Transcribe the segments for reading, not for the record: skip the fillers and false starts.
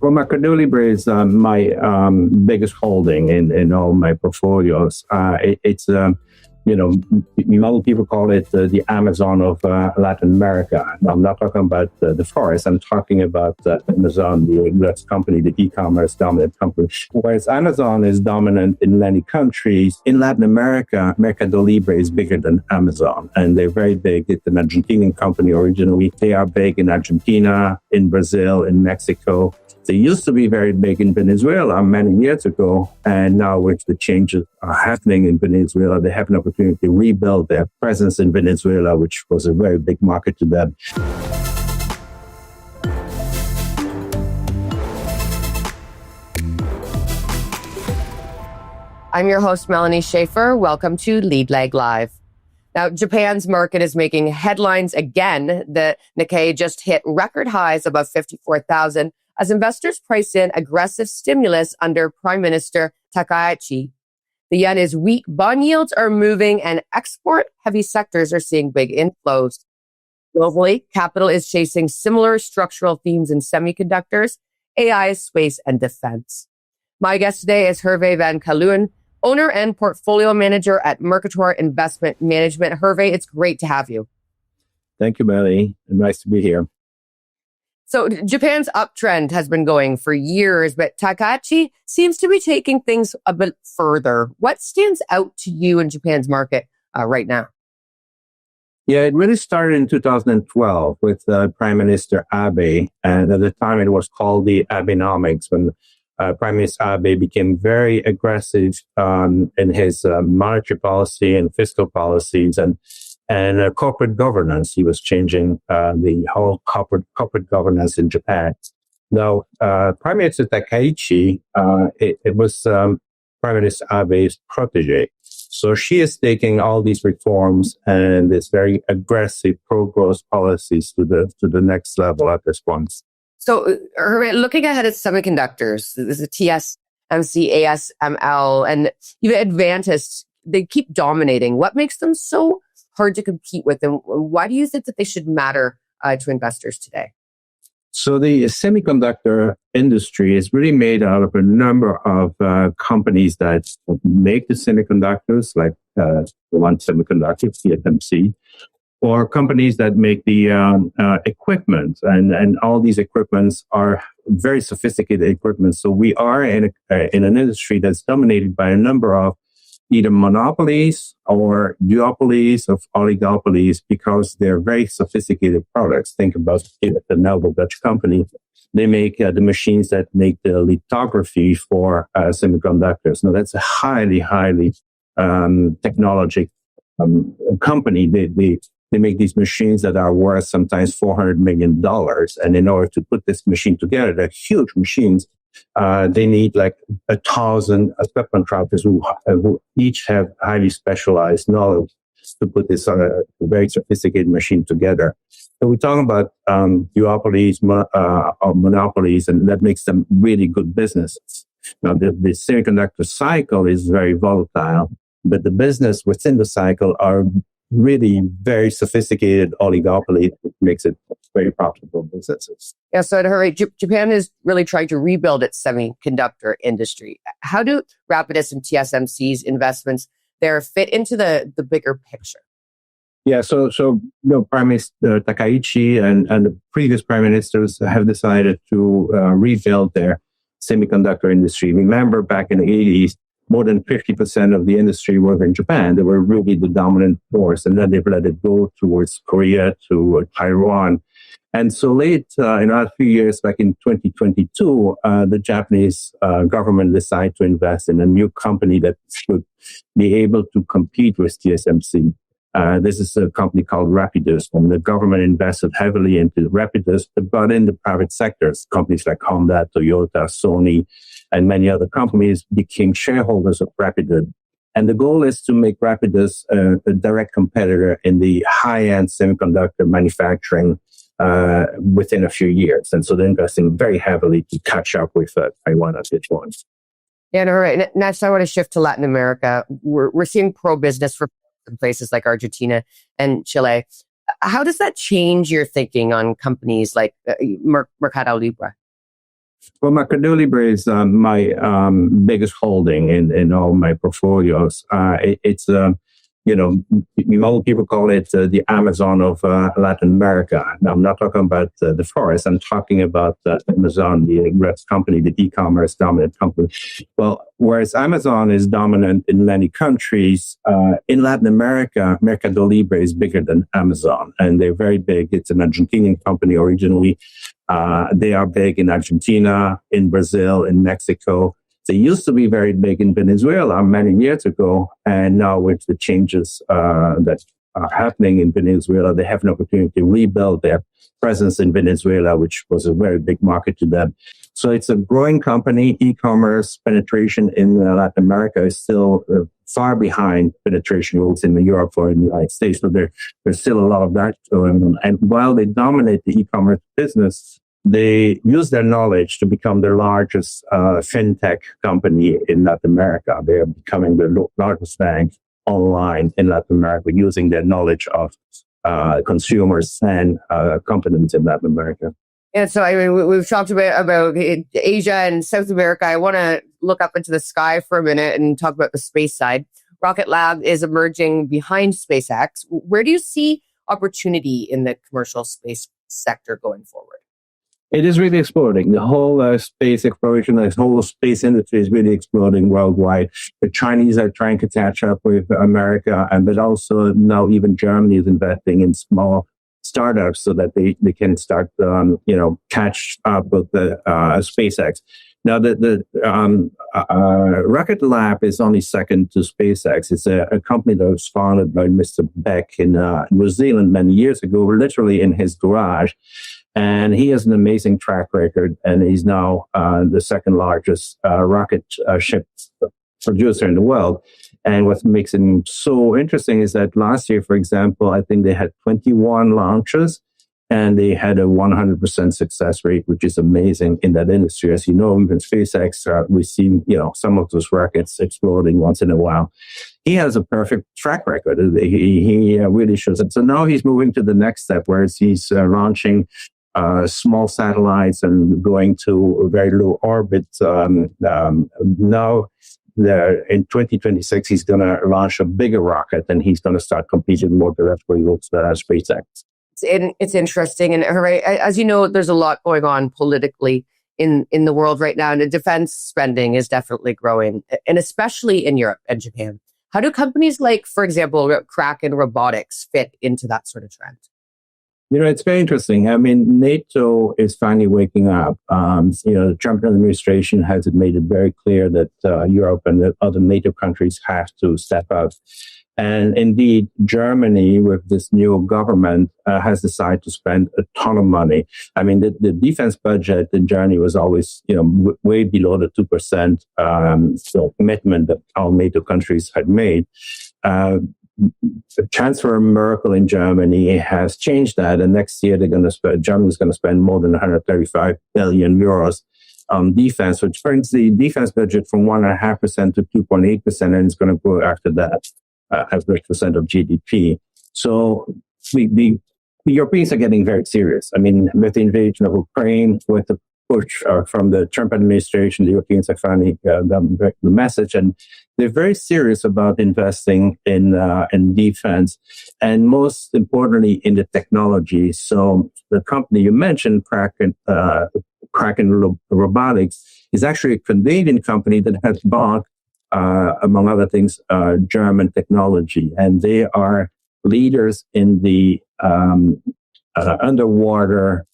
Well, Mercado Libre is my biggest holding in all my portfolios. It's you know, many people call it the Amazon of Latin America. I'm not talking about the forest. I'm talking about Amazon, the US company, the e-commerce dominant company. Whereas Amazon is dominant in many countries, in Latin America, Mercado Libre is bigger than Amazon, and they're very big. It's an Argentinian company originally. They are big in Argentina, in Brazil, in Mexico. They used to be very big in Venezuela many years ago, and now with the changes are happening in Venezuela, they have an opportunity to rebuild their presence in Venezuela, which was a very big market to them. I'm your host, Melanie Schaefer. Welcome to Lead Leg Live. Now, Japan's market is making headlines again. The Nikkei just hit record highs above 54,000 as investors price in aggressive stimulus under Prime Minister Takaichi. The yen is weak, bond yields are moving, and export-heavy sectors are seeing big inflows. Globally, capital is chasing similar structural themes in semiconductors, AI, space, and defense. My guest today is Hervé van Caloen, owner and portfolio manager at Mercator Investment Management. Hervé, it's great to have you. Thank you, Melanie. Nice to be here. So Japan's uptrend has been going for years, but Takaichi seems to be taking things a bit further. What stands out to you in Japan's market right now? Yeah, it really started in 2012 with Prime Minister Abe. And at the time, it was called the Abenomics, when Prime Minister Abe became very aggressive in his monetary policy and fiscal policies and corporate governance. He was changing the whole corporate governance in Japan. Now, Prime Minister Takaichi, it was Prime Minister Abe's protege. So she is taking all these reforms and this very aggressive pro-growth policies to the next level at this point. So looking ahead at semiconductors, there's a TSMC, ASML, and even Advantest, they keep dominating. What makes them so hard to compete with, and why do you think that they should matter to investors today? So the semiconductor industry is really made out of a number of companies that make the semiconductors, like one semiconductor, TSMC, or companies that make the equipment, and all these equipments are very sophisticated equipment. So we are in an industry that's dominated by a number of either monopolies or duopolies of oligopolies, because they're very sophisticated products. Think about the Noble Dutch company. They make the machines that make the lithography for semiconductors. Now, that's a highly technologic company. They make these machines that are worth sometimes $400 million. And in order to put this machine together, they're huge machines. They need like 1,000 subcontractors who each have highly specialized knowledge to put this very sophisticated machine together. So we're talking about duopolies or monopolies, and that makes them really good businesses. Now, the semiconductor cycle is very volatile, but the business within the cycle are really very sophisticated oligopoly, which makes it very profitable businesses. Yeah, so Japan is really trying to rebuild its semiconductor industry. How do Rapidus and TSMC's investments there fit into the bigger picture? Yeah, so Prime Minister Takaichi and the previous prime ministers have decided to rebuild their semiconductor industry. Remember, back in the 80s, more than 50% of the industry was in Japan. They were really the dominant force, and then they've let it go towards Korea, to Taiwan. And so late in a few years, back in 2022, the Japanese government decided to invest in a new company that should be able to compete with TSMC. This is a company called Rapidus, and the government invested heavily into Rapidus, but in the private sectors, companies like Honda, Toyota, Sony, and many other companies became shareholders of Rapidus. And the goal is to make Rapidus a direct competitor in the high-end semiconductor manufacturing within a few years. And so they're investing very heavily to catch up with Taiwan at this point. Yeah, all right. Next, I want to shift to Latin America. We're seeing pro-business for in places like Argentina and Chile. How does that change your thinking on companies like Mercado Libre? Well, Mercado Libre is my biggest holding in all my portfolios. It's most people call it the Amazon of Latin America. Now, I'm not talking about the forest. I'm talking about Amazon, the company, the e-commerce dominant company. Well, whereas Amazon is dominant in many countries, in Latin America, Mercado Libre is bigger than Amazon, and they're very big. It's an Argentinian company originally. They are big in Argentina, in Brazil, in Mexico. They used to be very big in Venezuela many years ago, and now with the changes that are happening in Venezuela, they have an opportunity to rebuild their presence in Venezuela, which was a very big market to them. So it's a growing company. E-commerce penetration in Latin America is still far behind penetration rules in Europe or in the United States. So there's still a lot of that going on. And while they dominate the e-commerce business, they use their knowledge to become the largest fintech company in Latin America. They are becoming the largest bank online in Latin America using their knowledge of consumers and companies in Latin America. And so, I mean, we've talked about Asia and South America. I want to look up into the sky for a minute and talk about the space side. Rocket Lab is emerging behind SpaceX. Where do you see opportunity in the commercial space sector going forward? It is really exploding. The whole space exploration, the whole space industry is really exploding worldwide. The Chinese are trying to catch up with America, but also now even Germany is investing in small startups so that they can start, catch up with the SpaceX. Now, the Rocket Lab is only second to SpaceX. It's a company that was founded by Mr. Beck in New Zealand many years ago, literally in his garage. And he has an amazing track record, and he's now the second largest rocket ship producer in the world. And what makes him so interesting is that last year, for example, I think they had 21 launches, and they had a 100% success rate, which is amazing in that industry. As you know, even SpaceX, we see some of those rockets exploding once in a while. He has a perfect track record. He really shows it. So now he's moving to the next step, where he's launching small satellites and going to a very low orbit. Now, in 2026, he's going to launch a bigger rocket, and he's going to start competing more directly with SpaceX. It's interesting. And Hervé, as you know, there's a lot going on politically in the world right now, and the defense spending is definitely growing, and especially in Europe and Japan. How do companies like, for example, Kraken Robotics fit into that sort of trend? It's very interesting. I mean, NATO is finally waking up. The Trump administration has made it very clear that Europe and the other NATO countries have to step up. And indeed, Germany, with this new government, has decided to spend a ton of money. I mean, the defense budget in Germany was always, way below the 2% commitment that all NATO countries had made. The Chancellor Merkel in Germany has changed that, and next year Germany's going to spend more than 135 billion euros on defense, which brings the defense budget from 1.5% to 2.8%, and it's going to go after that as a percent of GDP. So the Europeans are getting very serious. I mean, with the invasion of Ukraine, with the push from the Trump administration, the Europeans have finally gotten the message, and they're very serious about investing in defense, and most importantly in the technology. So the company you mentioned, Kraken Robotics, is actually a Canadian company that has bought, among other things, German technology, and they are leaders in the underwater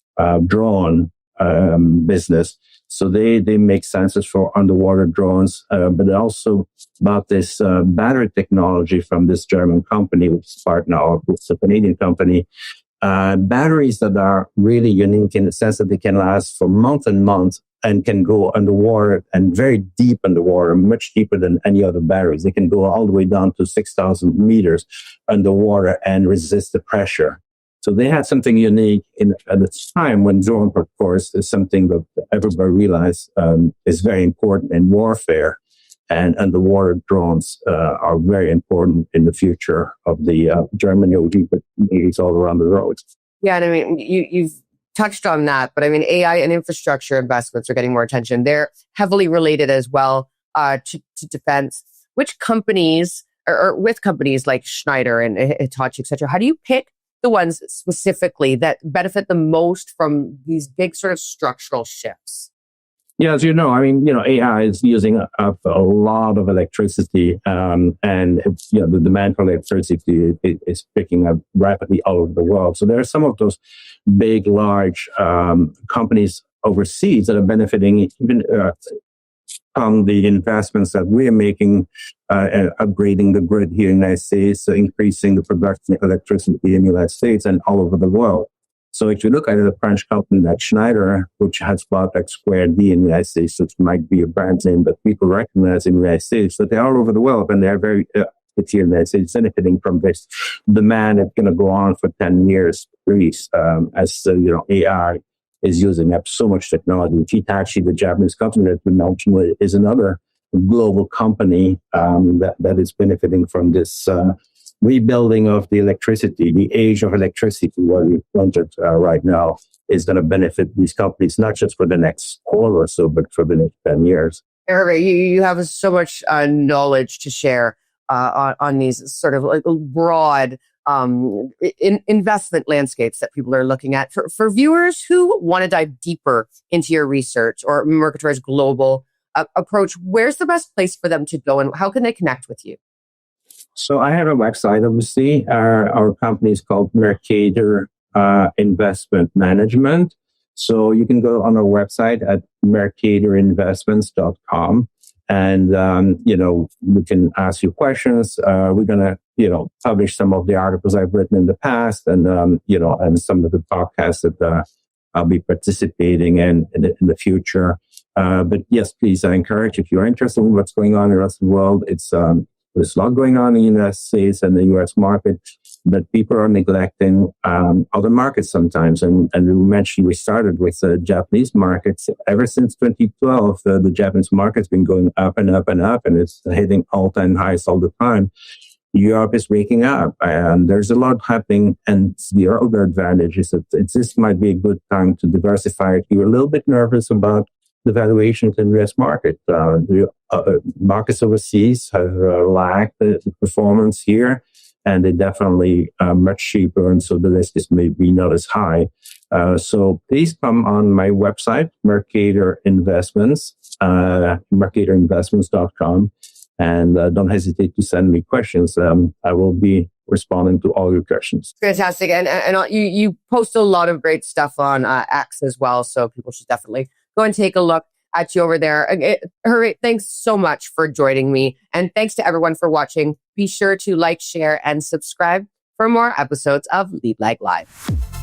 drone business. So they make sensors for underwater drones, but also about this battery technology from this German company, which is part now of a Canadian company. Batteries that are really unique in the sense that they can last for months and months and can go underwater and very deep underwater, much deeper than any other batteries. They can go all the way down to 6,000 meters underwater and resist the pressure. So they had something unique at the time when drone, of course, is something that everybody realized is very important in warfare. And underwater drones are very important in the future of the German OD, but it's all around the roads. Yeah, and I mean, you've touched on that, but I mean, AI and infrastructure investments are getting more attention. They're heavily related as well to defense. Which companies, or with companies like Schneider and Hitachi, et cetera, how do you pick the ones specifically that benefit the most from these big sort of structural shifts? Yeah, as you know, I mean, AI is using up a lot of electricity, and the demand for electricity is picking up rapidly all over the world. So there are some of those big, large companies overseas that are benefiting even from the investments that we're making, upgrading the grid here in the United States, so increasing the production of electricity in the United States and all over the world. So if you look at a French company like Schneider, which has bought like Square D in the United States, which might be a brand name, but people recognize in the United States, but they're all over the world and they're very, it's here in the United States, benefiting from this demand that's going to go on for 10 years, really, as AI is using up so much technology. Hitachi, the Japanese company that we mentioned, is another global company that is benefiting from this rebuilding of the electricity. The age of electricity, what we entered right now, is going to benefit these companies, not just for the next quarter or so, but for the next 10 years. Hervé, you have so much knowledge to share on these sort of like broad investment landscapes that people are looking at. For viewers who want to dive deeper into your research or Mercator's global approach, where's the best place for them to go and how can they connect with you? So I have a website, obviously. Our company is called Mercator Investment Management. So you can go on our website at mercatorinvestments.com. And, we can ask you questions. We're going to, publish some of the articles I've written in the past and, and some of the podcasts that I'll be participating in the future. But yes, please, I encourage, if you're interested in what's going on in the rest of the world, there's a lot going on in the United States and the U.S. market, but people are neglecting other markets sometimes. And we mentioned we started with the Japanese markets. Ever since 2012, the Japanese market's been going up and up and up, and it's hitting all-time highs all the time. Europe is waking up, and there's a lot happening. And the other advantage is that this might be a good time to diversify. If you're a little bit nervous about the valuations in the U.S. market. The markets overseas have lacked the performance here, and they definitely much cheaper, and so the risk is maybe not as high. So please come on my website, Mercator Investments, mercatorinvestments.com, and don't hesitate to send me questions. I will be responding to all your questions. Fantastic. And you post a lot of great stuff on X as well, so people should definitely go and take a look at you over there. Hervé, thanks so much for joining me. And thanks to everyone for watching. Be sure to like, share, and subscribe for more episodes of Lead Like Live.